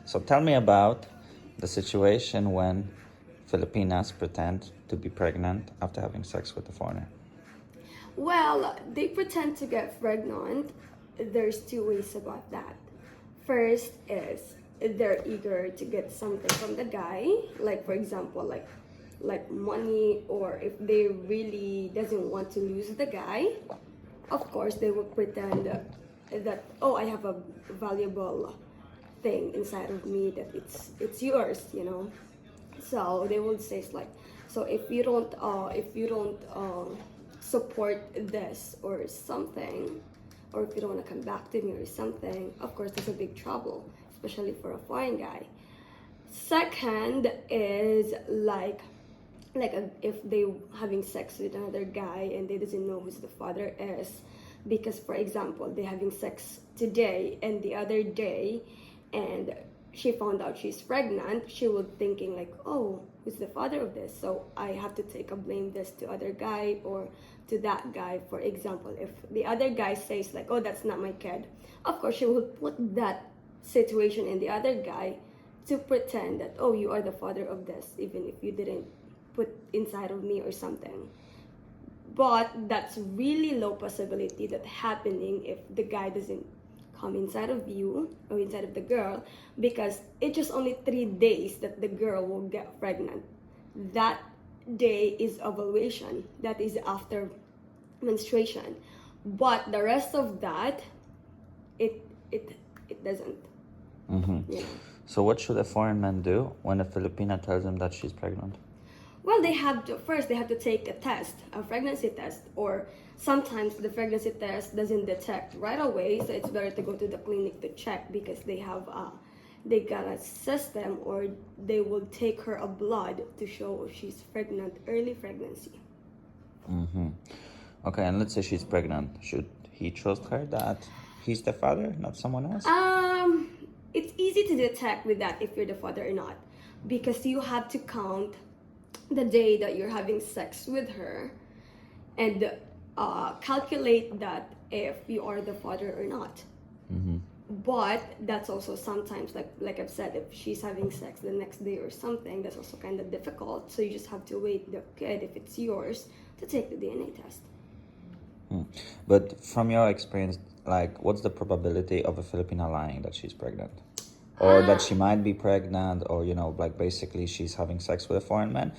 So tell me about the situation when Filipinas pretend to be pregnant after having sex with a foreigner. Well, they pretend to get pregnant. There's two ways about that. First is they're eager to get something from the guy, like for example, like money, or if they really doesn't want to lose the guy, of course they will pretend that oh, I have a valuable thing inside of me that it's yours, you know. So they will say it's like, so if you don't support this or something, or if you don't want to come back to me or something, of course there's a big trouble, especially for a foreign guy. Second is if they having sex with another guy and they doesn't know who the father is, because for example they having sex today and the other day, and she found out she's pregnant, she would thinking like, oh, who's the father of this? So I have to take a blame this to other guy or to that guy. For example, if the other guy says like, oh, that's not my kid, of course she will put that situation in the other guy to pretend that, oh, you are the father of this, even if you didn't put inside of me or something. But that's really low possibility that happening if the guy doesn't come inside of you or inside of the girl, because it's just only 3 days that the girl will get pregnant. That day is ovulation, that is after menstruation, but the rest of that, it doesn't. Yeah. So what should a foreign man do when a Filipina tells him that she's pregnant? Well, they have to take a test, a pregnancy test, or sometimes the pregnancy test doesn't detect right away, so it's better to go to the clinic to check, because they got a system, or they will take her a blood to show if she's pregnant, early pregnancy. Okay, and let's say she's pregnant. Should he trust her that he's the father, not someone else? It's easy to detect with that if you're the father or not, because you have to count the day that you're having sex with her and calculate that if you are the father or not. But that's also sometimes, like I've said, if she's having sex the next day or something, that's also kind of difficult. So you just have to wait the kid, if it's yours, to take the DNA test. But from your experience, like, what's the probability of a Filipina lying that she's pregnant? Or that she might be pregnant, or, you know, like basically she's having sex with a foreign man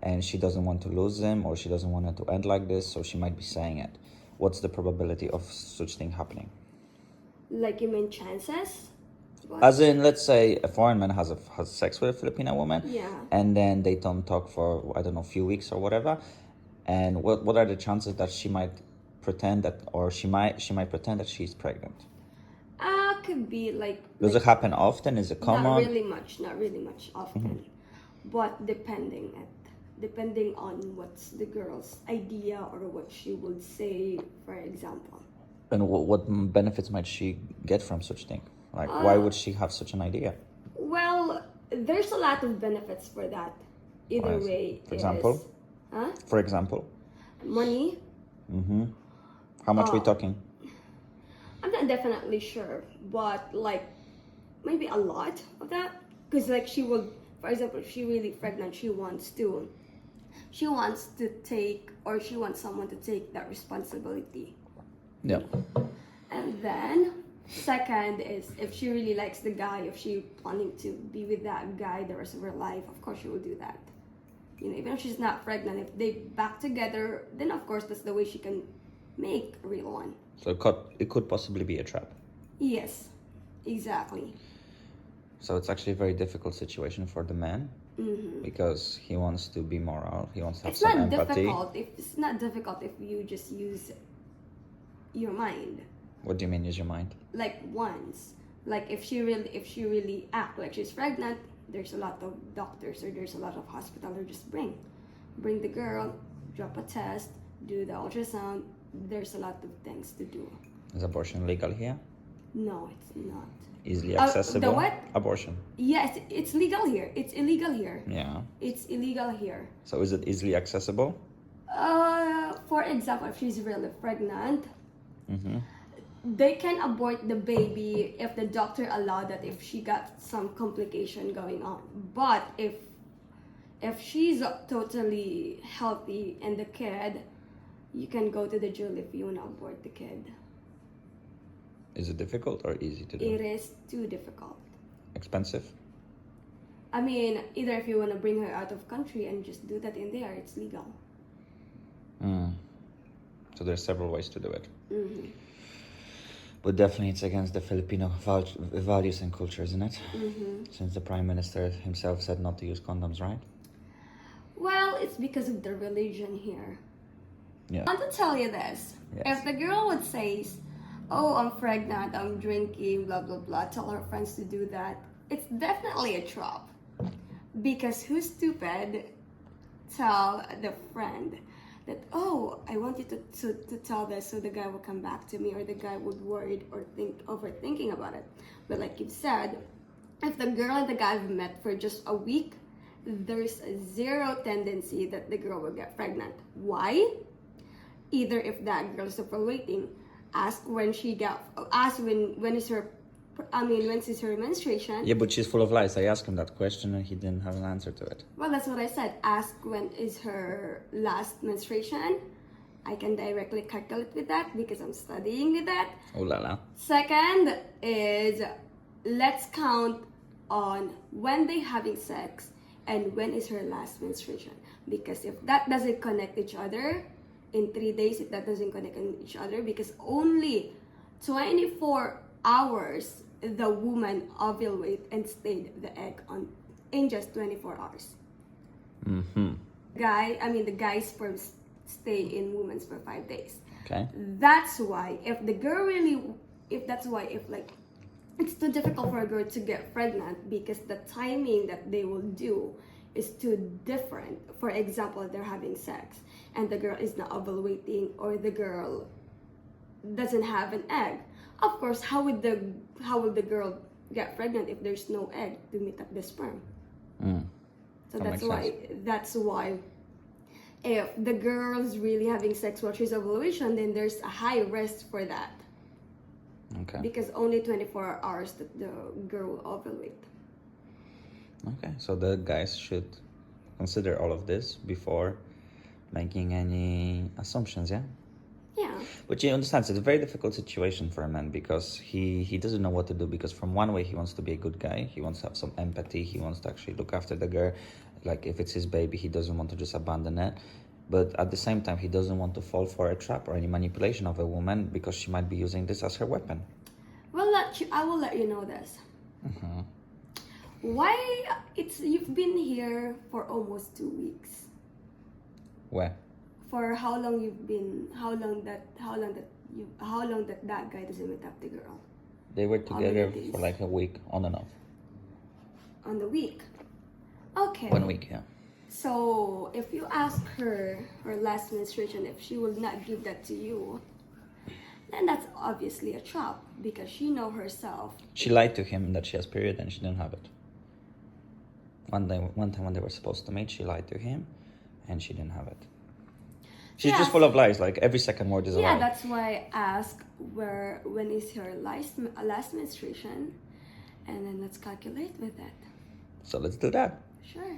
and she doesn't want to lose him, or she doesn't want it to end like this, so she might be saying it. What's the probability of such thing happening? Like, you mean chances? What? As in, let's say a foreign man has sex with a Filipina woman, Yeah. and then they don't talk for, I don't know, a few weeks or whatever. And what are the chances that she might pretend that, or she might pretend that she's pregnant? Could be like. Does it happen often? Is it common? Not really much often, but depending on what's the girl's idea or what she would say, for example. And what benefits might she get from such thing? Like, why would she have such an idea? Well, there's a lot of benefits for that. Either way, For example? For example? Money. How much we talking? I'm not definitely sure, but like maybe a lot of that, because like she will, for example, if she's really pregnant, she wants to take, or she wants someone to take that responsibility. Yeah. And then second is, if she really likes the guy, if she planning to be with that guy the rest of her life, of course she will do that. You know, even if she's not pregnant, if they back together, then of course that's the way she can make a real one. So it could possibly be a trap. Yes, exactly. So it's actually a very difficult situation for the man, because he wants to be moral, he wants to have some empathy. It's not difficult if you just use your mind. What do you mean, use your mind? Like once, like if she really act like she's pregnant, there's a lot of doctors or there's a lot of hospital, or just bring the girl, drop a test, do the ultrasound. There's a lot of things to do. Is abortion legal here? No, it's not. Easily accessible? The what? Abortion. Yes, it's legal here. It's illegal here. Yeah. It's illegal here. So is it easily accessible? For example, if she's really pregnant, they can abort the baby if the doctor allowed that, if she got some complication going on. But if she's totally healthy and the kid, you can go to the jail if you want to abort the kid. Is it difficult or easy to do? It is too difficult. Expensive? I mean, either if you want to bring her out of country and just do that in there, it's legal. So there's several ways to do it. Mm-hmm. But definitely it's against the Filipino values and culture, isn't it? Mm-hmm. Since the Prime Minister himself said not to use condoms, right? Well, it's because of the religion here. Yeah. I want to tell you this. Yes. If the girl would say, oh, I'm pregnant, I'm drinking, blah, blah, blah, tell her friends to do that, it's definitely a trap. Because who's stupid tell the friend that, oh, I want you to tell this so the guy will come back to me, or the guy would worried or overthinking about it. But like you've said, if the girl and the guy have met for just a week, there's a zero tendency that the girl will get pregnant. Why? Either if that girl is overweighting, ask when is her menstruation. Yeah, but she's full of lies. I asked him that question and he didn't have an answer to it. Well, that's what I said. Ask when is her last menstruation. I can directly calculate with that because I'm studying with that. Oh la la. Second is, let's count on when they having sex and when is her last menstruation. Because if that doesn't connect each other, in 3 days, if that doesn't connect each other, because only 24 hours the woman ovulate and stayed the egg on in just 24 hours. Mm-hmm. The guy's sperm stay in woman's for 5 days. Okay. That's why if it's too difficult for a girl to get pregnant, because the timing that they will do is too different. For example, they're having sex and the girl is not ovulating, or the girl doesn't have an egg. Of course, how will the girl get pregnant if there's no egg to meet up the sperm? So that's why if the girl's really having sex while she's ovulation, then there's a high risk for that. Okay. Because only 24 hours that the girl will ovulate. Okay, so the guys should consider all of this before making any assumptions, yeah? Yeah. But you understand, it's a very difficult situation for a man because he doesn't know what to do, because from one way he wants to be a good guy, he wants to have some empathy, he wants to actually look after the girl, like if it's his baby, he doesn't want to just abandon it. But at the same time, he doesn't want to fall for a trap or any manipulation of a woman because she might be using this as her weapon. Well, I will let you know this. Mm-hmm. Why you've been here for almost 2 weeks. Where? For how long you've been? How long that guy doesn't meet up the girl? They were together for like a week, on and off. On the week. Okay. 1 week, yeah. So if you ask her last menstruation, if she will not give that to you, then that's obviously a trap, because she know herself. She lied to him that she has period and she didn't have it. One time when they were supposed to meet, she lied to him and she didn't have it. She's just full of lies, like every second word is a lie. Yeah, that's why I ask when is her last menstruation, and then let's calculate with that. So let's do that. Sure.